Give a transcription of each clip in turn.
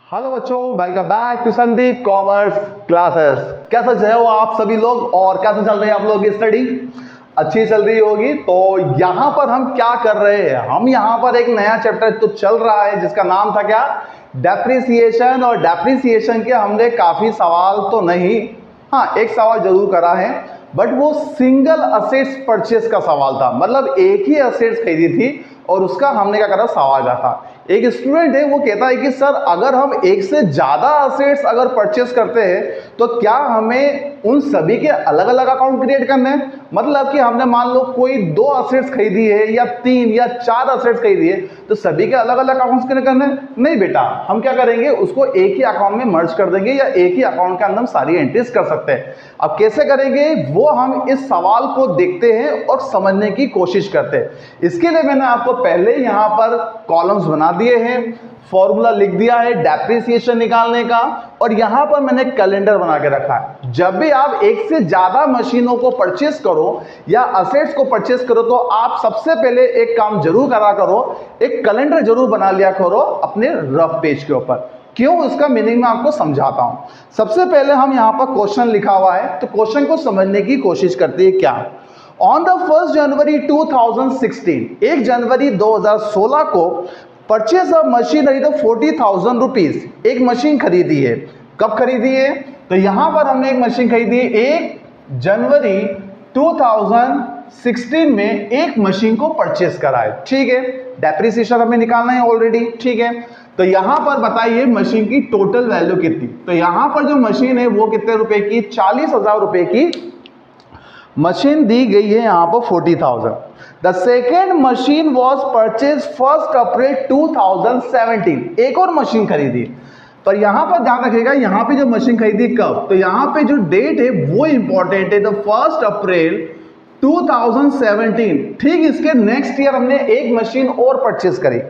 Hello बच्चों, welcome back to Sandeep commerce classes. कैसे चल हो आप सभी लोग और कैसे चल रही है आप लोग की स्टडी? अच्छी चल रही होगी। तो यहाँ पर हम क्या कर रहे हैं, हम यहाँ पर एक नया चैप्टर तो चल रहा है जिसका नाम था क्या, डेप्रिसिएशन। और डेप्रिसिएशन के हमने काफी सवाल तो नहीं, हाँ एक सवाल जरूर करा है, बट वो सिंगल असेट्स परचेस का सवाल था। मतलब एक ही असेट्स खरीदी थी और उसका हमने क्या करा, सवाल का था। एक स्टूडेंट है वो कहता है कि सर अगर हम एक से ज्यादा असेट्स अगर परचेस करते हैं तो क्या हमें उन सभी के अलग अलग अकाउंट क्रिएट करने हैं? मतलब कि हमने मान लो कोई 2 असेट्स खरीदी है या 3 या 4 असेट्स खरीदी है तो सभी के अलग अलग अकाउंट्स क्रिएट करने हैं? नहीं बेटा, हम क्या करेंगे, उसको एक ही अकाउंट में मर्ज कर देंगे या एक ही अकाउंट के अंदर हम सारी एंट्रीज कर सकते हैं। अब कैसे करेंगे वो हम इस सवाल को देखते हैं और समझने की कोशिश करते हैं। इसके लिए मैंने आपको पहले यहाँ पर कॉलम्स बना दिए हैं, फॉर्मूला लिख दिया है डेप्रिसिएशन निकालने का, और यहां पर मैंने कैलेंडर बना के रखा है। जब भी आप एक से ज्यादा मशीनों को परचेस करो या असेट्स को परचेस करो तो आप सबसे पहले एक काम जरूर करा करो, एक कैलेंडर जरूर बना लिया करो अपने रफ पेज के ऊपर। क्यों, इसका मीनिंग मैं आपको समझाता हूं। सबसे पहले हम यहां पर क्वेश्चन लिखा हुआ है तो क्वेश्चन को समझने की कोशिश करते हैं। क्या, ऑन द 1 जनवरी 2016, 1 जनवरी 2016 को परचेज ऑफ मशीनरी तो 40,000 रुपीज एक मशीन खरीदी है। कब खरीदी है? तो यहां पर हमने एक मशीन खरीदी है 1 जनवरी 2016 में एक मशीन को परचेज करा है। ठीक है, डेप्रिसिएशन हमें निकालना है ऑलरेडी। ठीक है, तो यहां पर बताइए मशीन की टोटल वैल्यू कितनी। तो यहां पर जो मशीन है वो कितने रुपए की, 40,000 रुपए की मशीन दी गई है यहां पर 40,000। The second machine was purchase 1 अप्रैल 2017, एक और मशीन खरीदी। पर यहां पर ध्यान रखिएगा, यहां पे जो मशीन खरीदी कब, तो यहां पे जो डेट है वो इंपॉर्टेंट है, द 1 अप्रैल 2017। ठीक इसके नेक्स्ट ईयर हमने एक मशीन और परचेज करी।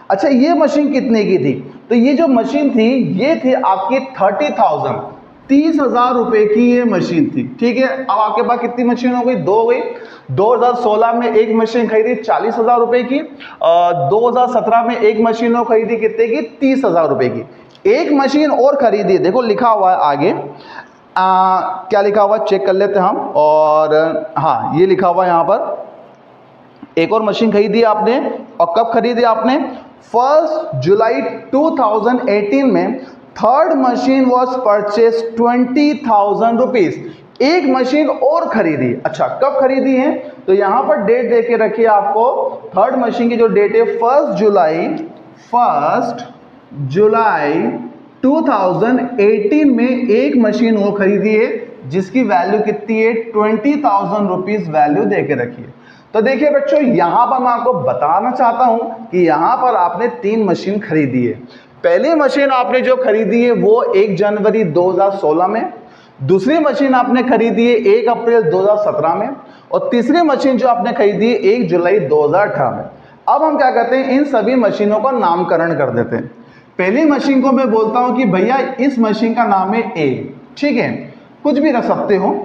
अच्छा, ये मशीन कितने की थी? तो ये जो मशीन थी ये थी आपकी 30,000, 30,000 रुपए की ये मशीन थी। ठीक है, अब आपके पास कितनी मशीन हो गई, 2 हो गई। 2016 में एक मशीन खरीदी 40,000 रुपए की, 2017 में एक मशीन और खरीदी कितने की, 30,000 रुपए की। एक मशीन और खरीदी, देखो लिखा हुआ है आगे, क्या लिखा हुआ चेक कर लेते हैं हम। और हाँ, ये लिखा हुआ है यहाँ पर, एक और मशीन खरीदी आपने। और कब खरीदी आपने? 1 जुलाई 2018 में third machine was purchase 20,000 rupees, एक मशीन और खरीदी। अच्छा, कब खरीदी है? तो यहां पर डेट दे के रखिए आपको, थर्ड मशीन की जो डेट है 1 जुलाई 2018 में एक मशीन और खरीदी है जिसकी वैल्यू कितनी है, 20,000 रुपीज वैल्यू दे के रखिए। तो देखिए बच्चों, यहां पर मैं आपको बताना चाहता हूं कि यहां पर आपने 3 मशीन खरीदी है। पहली मशीन आपने जो खरीदी है वो 1 जनवरी 2016 में, दूसरी मशीन आपने खरीदी है 1 अप्रैल 2017 में, और तीसरी मशीन जो आपने खरीदी है 1 जुलाई 2018 में। अब हम क्या करते हैं, इन सभी मशीनों का नामकरण कर देते हैं। पहली मशीन को मैं बोलता हूं कि भैया इस मशीन का नाम है ए, ठीक है, कुछ भी रख सकते हो।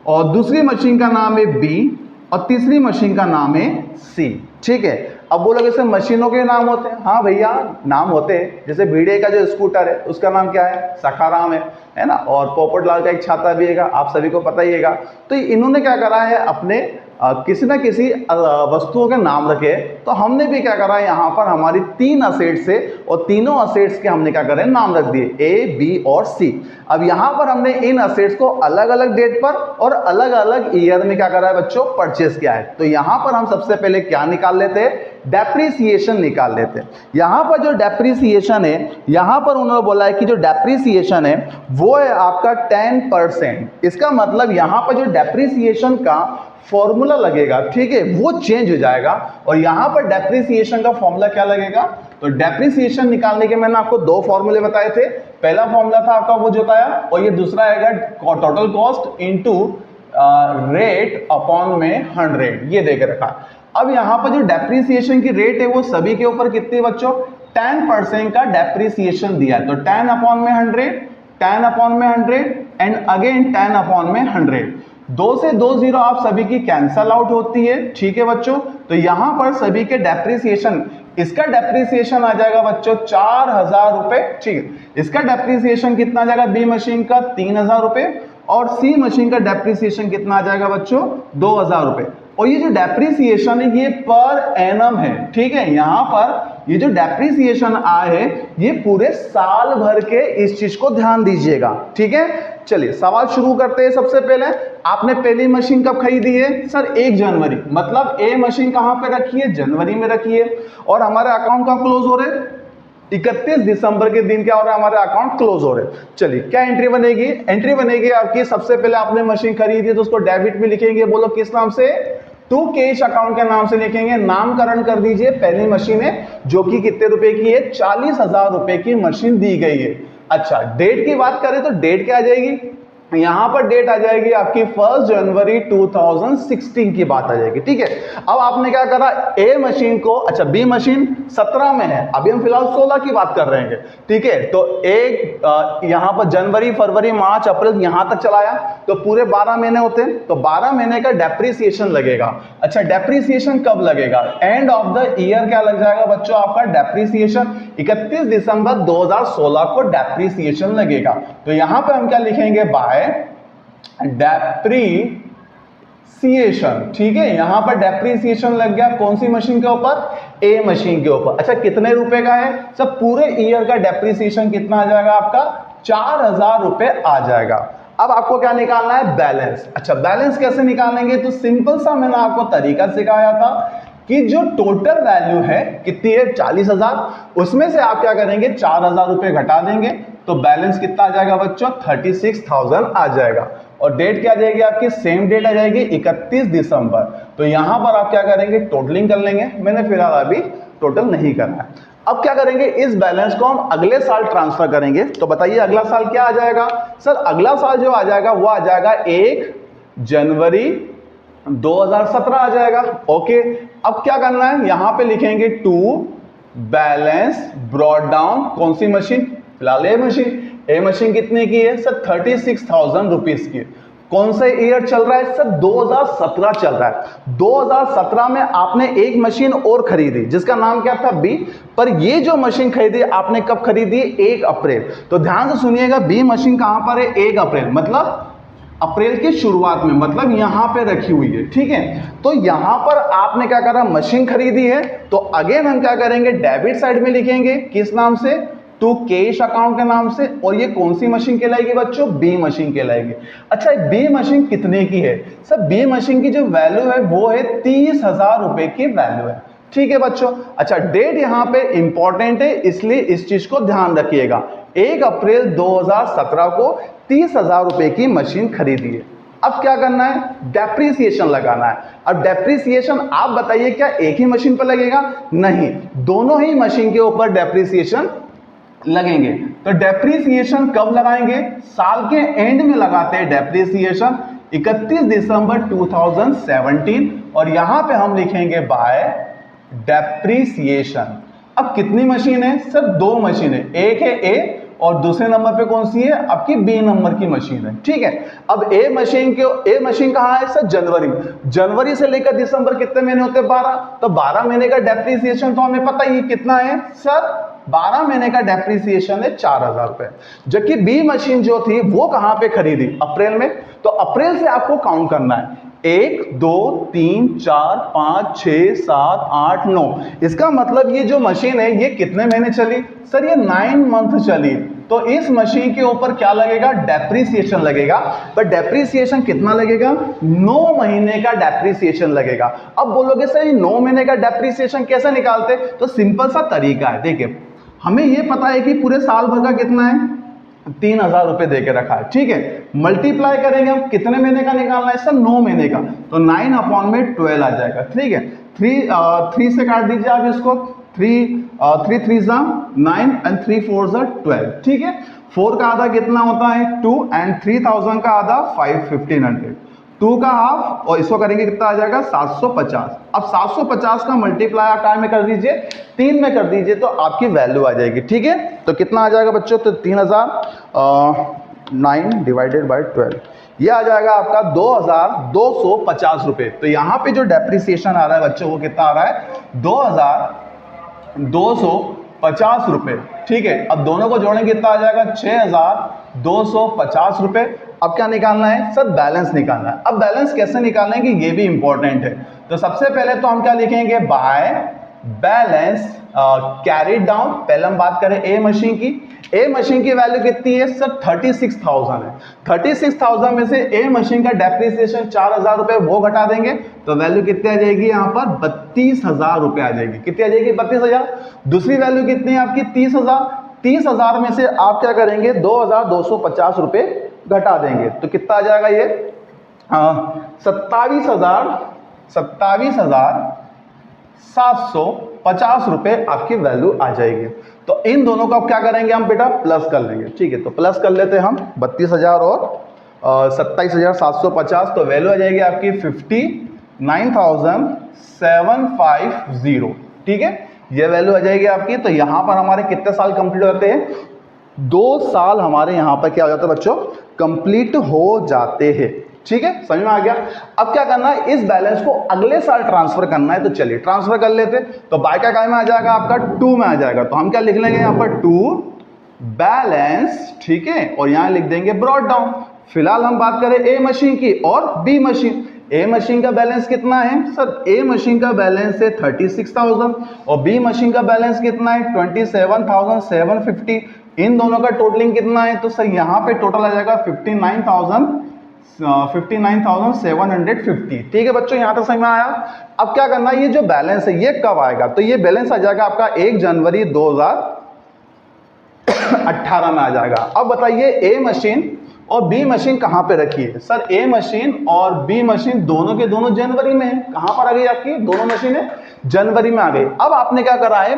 और दूसरी मशीन का नाम है बी और तीसरी मशीन का नाम है सी। ठीक है, अब बोलोगे सर मशीनों के नाम होते हैं? हाँ भैया, नाम होते हैं। जैसे भिड़े का जो स्कूटर है उसका नाम क्या है, सखाराम है ना। और पोपटलाल का एक छाता भी है, आप सभी को पता ही है। तो इन्होंने क्या करा है, अपने किसी ना किसी वस्तुओं के नाम रखे। तो हमने भी क्या करा है, यहाँ पर हमारी 3 असेट्स है और तीनों असेट्स के हमने क्या करे, नाम रख दिए, ए बी और सी। अब यहाँ पर हमने इन असेट्स को अलग अलग डेट पर और अलग अलग ईयर में क्या करा है बच्चों, परचेस किया है। तो यहाँ पर हम सबसे पहले क्या निकाल लेते हैं, डेप्रिसिएशन निकाल लेते हैं। यहाँ पर जो डेप्रिसिएशन है, यहाँ पर उन्होंने बोला है कि जो डेप्रिसिएशन है वो है आपका 10%। इसका मतलब यहाँ पर जो डेप्रिसिएशन का फॉर्मूला लगेगा, ठीक है, वो चेंज हो जाएगा। और यहां पर डेप्रिसिएशन का फॉर्मूला क्या लगेगा, तो डेप्रिसिएशन निकालने के मैंने आपको 2 फॉर्मूले बताए थे। पहला फॉर्मूला था आपका वो जो था, और ये दूसरा आएगा total cost into rate upon में 100, ये देके रखा। अब यहां पर जो डेप्रिसिएशन की रेट है वो सभी के ऊपर कितनी बच्चों, 10% का डेप्रिसिएशन दिया है। तो 10 अपॉन में 100, 10 अपॉन में 100 एंड अगेन 10 अपॉन में 100। 2 से 2 जीरो आप सभी की कैंसल आउट होती है। ठीक है बच्चों, तो यहां पर सभी के डेप्रिसिएशन इसका डेप्रिसिएशन आ जाएगा बच्चों 4000 रुपए, ठीक है। इसका डेप्रिसिएशन कितना आ जाएगा बी मशीन का 3000 रुपए, और सी मशीन का डेप्रिसिएशन कितना आ जाएगा बच्चों 2000 रुपए। और ये जो डेप्रिसिएशन है ये पर एनम है, ठीक है। यहां पर ये जो डेप्रिसिएशन आए है ये पूरे साल भर के, इस चीज को ध्यान दीजिएगा, ठीक है। चलिए सवाल शुरू करते हैं। सबसे पहले आपने पहली मशीन कब खरीदी है सर 1 जनवरी, मतलब ए मशीन कहां पे रखी है जनवरी में रखी है, और हमारे अकाउंट कब क्लोज हो रहे हैं 31 दिसंबर के दिन क्या हो रहा है हमारे अकाउंट क्लोज हो रहे हैं। चलिए क्या एंट्री बनेगी, एंट्री बनेगी आपकी, सबसे पहले आपने मशीन खरीदी है तो उसको डेबिट में लिखेंगे, बोलो किस नाम से, टू कैश अकाउंट के नाम से लिखेंगे। नामकरण कर दीजिए, पहली मशीन है जो कि कितने रुपए की है 40,000 रुपए की मशीन दी गई है। अच्छा डेट की बात करें तो डेट क्या आ जाएगी, यहां पर डेट आ जाएगी आपकी 1 जनवरी 2016 की बात आ जाएगी, ठीक है। अब आपने क्या करा ए मशीन को, अच्छा बी मशीन 17 में है, अभी हम फिलहाल 16 की बात कर रहे हैं, ठीक है। तो एक यहां पर जनवरी फरवरी मार्च अप्रैल यहां तक चलाया तो पूरे 12 महीने होते हैं, तो 12 महीने का डेप्रिसिएशन लगेगा। अच्छा डेप्रिसिएशन कब लगेगा, एंड ऑफ द ईयर क्या लग जाएगा बच्चों आपका डेप्रिसिएशन 31 दिसंबर 2016 को डेप्रिसिएशन लगेगा। तो यहां पे हम क्या लिखेंगे बाय डेप्रिसिएशन, ठीक है। यहां पर डेप्रिसिएशन लग गया कौन सी मशीन के ऊपर ए मशीन के ऊपर। अच्छा कितने रुपए का है सब, पूरे ईयर का डेप्रिसिएशन कितना आ जाएगा आपका 4000 रुपए आ जाएगा। अब आपको क्या निकालना है बैलेंस। अच्छा बैलेंस कैसे निकालेंगे, तो सिंपल सा मैंने आपको तरीका सिखाया था कि जो टोटल वैल्यू है कितनी है 40,000, उसमें से आप क्या करेंगे 4000 रुपए घटा देंगे तो बैलेंस कितना आ जाएगा बच्चों 36,000 आ जाएगा। और डेट क्या आ जाएगी आपकी, सेम डेट आ जाएगी 31 दिसंबर। तो यहां पर आप क्या करेंगे टोटलिंग कर लेंगे, मैंने फिलहाल अभी टोटल नहीं करना है। अब क्या करेंगे इस बैलेंस को हम अगले साल ट्रांसफर करेंगे। तो बताइए अगला साल क्या आ जाएगा सर, अगला साल जो आ जाएगा वो आ जाएगा 1 जनवरी 2017 आ जाएगा। ओके अब क्या करना है, यहां पे लिखेंगे टू बैलेंस ब्रॉट डाउन कौन सी मशीन, फिलहाल ए मशीन। ए मशीन कितने की है सर 36,000 रुपीज की। कौन सा ईयर चल रहा है सर 2017 चल रहा है। 2017 में आपने एक मशीन और खरीदी जिसका नाम क्या था बी, पर ये जो मशीन खरीदी आपने कब खरीदी 1 अप्रैल। तो ध्यान से सुनिएगा बी मशीन कहां पर है 1 अप्रैल, मतलब अप्रैल की शुरुआत में, मतलब यहां पे रखी हुई है, ठीक है। तो यहां पर आपने क्या करा मशीन खरीदी है, तो अगेन हम क्या करेंगे डेबिट साइड में लिखेंगे किस नाम से, टू कैश अकाउंट के नाम से। और ये कौन सी मशीन कहलाएगी बच्चों, बी मशीन कहलाएगी। अच्छा बी मशीन कितने की है सर, बी मशीन की जो वैल्यू है वो है 30,000 रुपए की वैल्यू है, ठीक है बच्चों। अच्छा डेट यहां पे इंपॉर्टेंट है इसलिए इस चीज को ध्यान रखिएगा, 1 अप्रैल 2017 को 30,000 रुपए की मशीन खरीदी है। अब क्या करना है डेप्रिसिएशन लगाना है। अब डेप्रिसिएशन आप बताइए क्या एक ही मशीन पर लगेगा, नहीं दोनों ही मशीन के ऊपर डेप्रिसिएशन लगेंगे। तो डेप्रिसिएशन कब लगाएंगे, साल के एंड में लगाते हैं डेप्रिसिएशन 31 दिसंबर 2017, और यहां पे हम लिखेंगे बाय डेप्रिसिएशन। अब कितनी मशीन है सर, 2 मशीन है, एक है ए और दूसरे नंबर पे कौन सी है आपकी बी नंबर की मशीन है, ठीक है। अब ए मशीन कहां है सर जनवरी से लेकर दिसंबर कितने महीने होते हैं 12, तो 12 महीने का डेप्रिसिएशन तो हमें पता ही कितना है सर 12 महीने का डेप्रिसिएशन है 4000 रुपए। जबकि बी मशीन जो थी वो कहां पे खरीदी अप्रैल में, तो अप्रैल से आपको काउंट करना है 1 2 3 4 5 6 7 8 9। इसका मतलब ये जो मशीन है ये कितने महीने चली सर, ये 9 मंथ चली। तो इस मशीन के ऊपर क्या लगेगा डेप्रिसिएशन लगेगा, पर डेप्रिसिएशन कितना लगेगा 9 महीने का डेप्रिसिएशन लगेगा। अब बोलोगे सर ये 9 महीने का डेप्रिसिएशन कैसे निकालते, तो सिंपल सा तरीका है। देखिए हमें ये पता है कि पूरे साल भर का कितना है 3000 रुपए देके रखा है, ठीक है। मल्टीप्लाई करेंगे हम कितने महीने का निकालना है सर 9 महीने का, तो 9/12 आ जाएगा, ठीक है। 3 से काट दीजिए आप इसको, 3 3 9 एंड 3 4 12, ठीक है। 4 का आधा कितना होता है 2 एंड 3000 का आधा 1500, 2 का हाफ और इसको करेंगे कितना आ जाएगा 750। अब 750 का मल्टीप्लाई आप टाइम में कर दीजिए 3 में कर दीजिए तो आपकी वैल्यू आ जाएगी, ठीक है। तो कितना आ जाएगा बच्चों, तो 9 डिवाइडेड बाय 12 ये आ जाएगा आपका 2250 रुपए। तो यहाँ पे जो डेप्रिसिएशन आ रहा है बच्चों वो कितना आ रहा है 2250 250 रुपये। ठीक है, अब दोनों को जोड़ेंगे कितना आ जाएगा 6250 रुपये। अब क्या निकालना है सर, बैलेंस निकालना है। अब बैलेंस कैसे निकालना है कि ये भी इंपॉर्टेंट है। तो सबसे पहले तो हम क्या लिखेंगे, बाय बैलेंस कैरिड डाउन। पहले हम बात करें ए मशीन की। ए मशीन की वैल्यू कितनी है सर, 36,000 है। 36,000 में से ए मशीन का डेप्रिसिएशन 4,000 रुपए वो घटा देंगे तो वैल्यू कितनी आ जाएगी यहाँ पर 32,000 रुपए आ जाएगी। कितनी आ जाएगी 32,000। दूसरी वैल्यू कितनी है आपकी 30,000। 30,000 में से आप क्या करेंगे 2,250 रुपए घटा देंगे तो कितना आ जाएगा ये 27,750 रुपए आपकी वैल्यू आ जाएगी। तो इन दोनों का क्या करेंगे हम बेटा, प्लस कर लेंगे। ठीक है, तो प्लस कर लेते हैं हम 32,000 और 27,750। तो वैल्यू आ जाएगी आपकी 59,750। ठीक है, ये वैल्यू आ जाएगी आपकी। तो यहां पर हमारे कितने साल कंप्लीट होते हैं, 2 साल हमारे यहां पर क्या हो जाता है बच्चों, कंप्लीट हो जाते हैं। ठीक है, समझ में आ गया। अब क्या करना है, इस बैलेंस को अगले साल ट्रांसफर करना है। तो चलिए ट्रांसफर कर लेते। तो बाय का काय में आ जाएगा आपका 2 में आ जाएगा। तो हम क्या लिख लेंगे यहाँ पर 2 बैलेंस। ठीक है, और यहां लिख देंगे ब्रॉट डाउन। फिलहाल हम बात करें ए मशीन की और बी मशीन। ए मशीन का बैलेंस कितना है सर, ए मशीन का बैलेंस है 36,000 और बी मशीन का बैलेंस कितना है 27,750। इन दोनों का टोटलिंग कितना है, तो सर यहाँ पे टोटल आ जाएगा 59,750। ठीक है बच्चों, यहां तक समझ में आया। अब क्या करना है, ये जो बैलेंस है ये कब आएगा, तो ये बैलेंस आ जाएगा आपका 1 जनवरी 2018 में आ जाएगा। अब बताइए ए मशीन और बी मशीन कहां पे रखी है सर, ए मशीन और बी मशीन दोनों के दोनों जनवरी में है। कहां पर आ गई आपकी दोनों मशीनें, जनवरी में आ गई। अब आपने क्या करा है,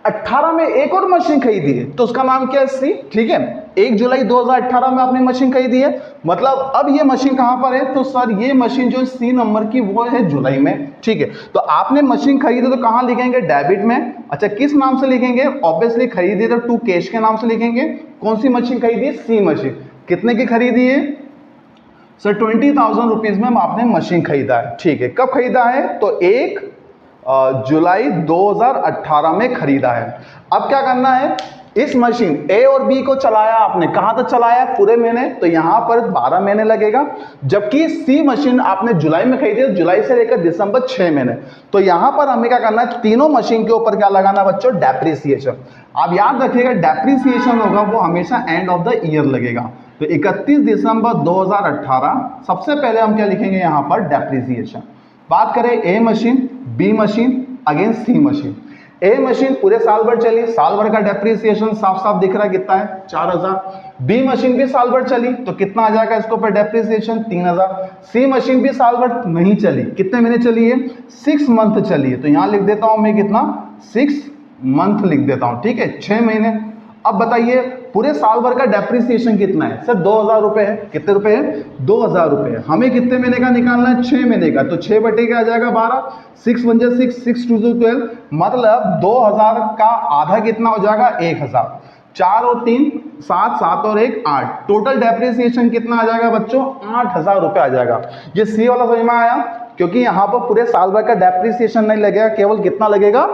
18 में एक और मशीन खरीदी है तो उसका नाम क्या है सी। ठीक है, 1 जुलाई 2018 में आपने मशीन खरीदी है, मतलब अब ये मशीन कहां पर है, तो सर ये मशीन जो सी नंबर की वो है जुलाई में। ठीक है, तो आपने मशीन खरीदी तो कहां लिखेंगे, डेबिट में। अच्छा, किस नाम से लिखेंगे, ऑब्वियसली खरीदी तो टू कैश के नाम से लिखेंगे। कौन सी मशीन खरीदी है, सी मशीन। कितने की खरीदी है सर, 20,000 रुपीज में आपने मशीन खरीदा है। ठीक है, कब खरीदा है, तो 1 जुलाई 2018 में खरीदा है। अब क्या करना है, इस मशीन ए और बी को चलाया आपने, कहां तक चलाया, पूरे महीने, तो यहां पर 12 महीने लगेगा। जबकि सी मशीन आपने जुलाई में खरीदी, जुलाई से लेकर दिसंबर 6 महीने। तो यहां पर हमें क्या करना है, तीनों मशीन के ऊपर क्या लगाना बच्चों, डेप्रिसिएशन। आप याद रखिएगा डेप्रिसिएशन होगा वो हमेशा एंड ऑफ द ईयर लगेगा। तो 31 दिसंबर 2018 सबसे पहले हम क्या लिखेंगे यहां पर, डेप्रिसिएशन। बात करें ए machine B machine again C machine. A machine पूरे साल भर चली, साल भर का डेप्रिसिएशन साफ साफ दिख रहा है कितना है 4,000। बी मशीन भी साल भर चली तो कितना आ जाएगा इसको पर डेप्रिसिएशन 3,000। सी मशीन भी साल भर नहीं चली, कितने महीने चली है 6 मंथ चली है। तो यहां लिख देता हूं मैं कितना 6 मंथ लिख देता हूं। ठीक है, 6 महीने। अब बताइए पूरे साल भर का डेप्रिसिएशन कितना है सर, 2,000 रुपए है। कितने रुपए है, 2,000 रुपए है। हमें कितने महीने का निकालना है, 6 महीने का। तो 6 बटे के आ जाएगा 12, 6 1 6, 6 2 12, मतलब 2,000 का आधा कितना हो जाएगा 1,000। 4 और 3 7, 7 और 1 8, टोटल डेप्रिसिएशन कितना आ जाएगा बच्चों 8,000 रुपए आ जाएगा। ये सी वाला समझ में आया, क्योंकि यहाँ पर पूरे साल भर का डेप्रिसिएशन नहीं लगेगा, केवल कितना लगेगा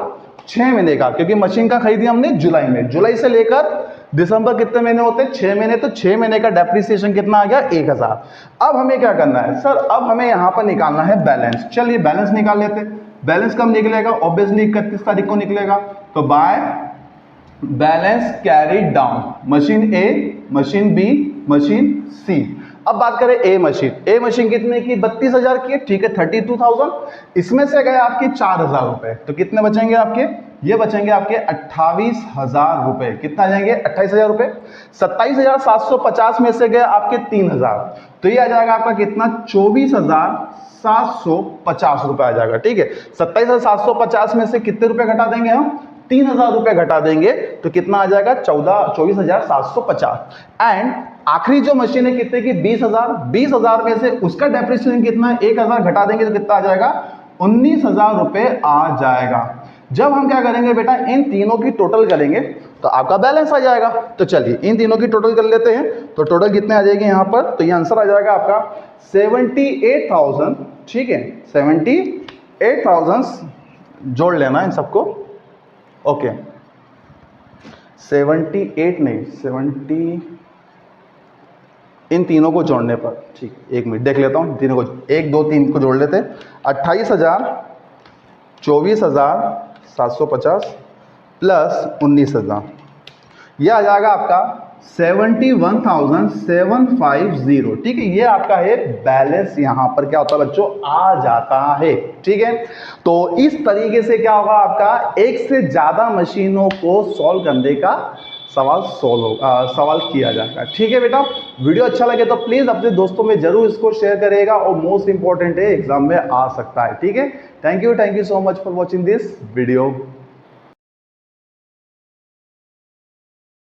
6 महीने का, क्योंकि मशीन का खरीदी हमने जुलाई में। जुलाई से लेकर दिसंबर कितने महीने होते हैं 6 महीने। तो 6 महीने का डेप्रिसिएशन कितना आ गया 1,000। अब हमें क्या करना है सर, अब हमें यहां पर निकालना है बैलेंस। चलिए बैलेंस निकाल लेते हैं। बैलेंस कब निकलेगा, ऑब्वियसली 31 तारीख को निकलेगा। तो by balance carried down, machine A, machine B, machine C. अब बात करें ए मशीन। ए मशीन कितने की 32,000 की है। ठीक है, 32,000। इसमें से गए आपके 4,000 रुपए, तो कितने बचेंगे आपके, ये बचेंगे आपके 28,000 रुपए। कितना आ जाएंगे 28,000 रुपए। 27,750 में से गए आपके 3,000, तो ये आ जाएगा आपका कितना 24,750 रुपए आ जाएगा। ठीक है, 27,750 में से कितने रुपए घटा देंगे हम, 3,000 रुपए घटा देंगे तो कितना आ जाएगा 24,750। एंड आखिरी जो मशीन है कितने की 20,000। 20,000 में से उसका डेप्रिसिएशन कितना है 1,000 घटा देंगे तो कितना आ जाएगा 19,000 रुपए आ जाएगा। जब हम क्या करेंगे बेटा, इन तीनों की टोटल करेंगे तो आपका बैलेंस आ जाएगा। तो चलिए इन तीनों की टोटल कर लेते हैं। तो टोटल कितने आ जाएगी यहाँ पर, तो ये आंसर आ जाएगा आपका 78,000। ठीक है, 78,000 जोड़ लेना इन सबको। ओके 78 नहीं 70, इन तीनों को जोड़ने पर, ठीक, एक मिनट देख लेता हूँ तीनों को, 1 2 3 को जोड़ लेते, 28,000 24,750 प्लस 19,000, यह आ जाएगा आपका 71,750। ठीक है, ये आपका है बैलेंस, यहां पर क्या होता है बच्चों, आ जाता है। ठीक है, तो इस तरीके से क्या होगा आपका, एक से ज्यादा मशीनों को सॉल्व करने का सवाल किया जाएगा। ठीक है बेटा, वीडियो अच्छा लगे तो प्लीज अपने दोस्तों में जरूर इसको शेयर करेगा, और मोस्ट इंपॉर्टेंट है एग्जाम में आ सकता है। ठीक है, thank you so much for watching this video.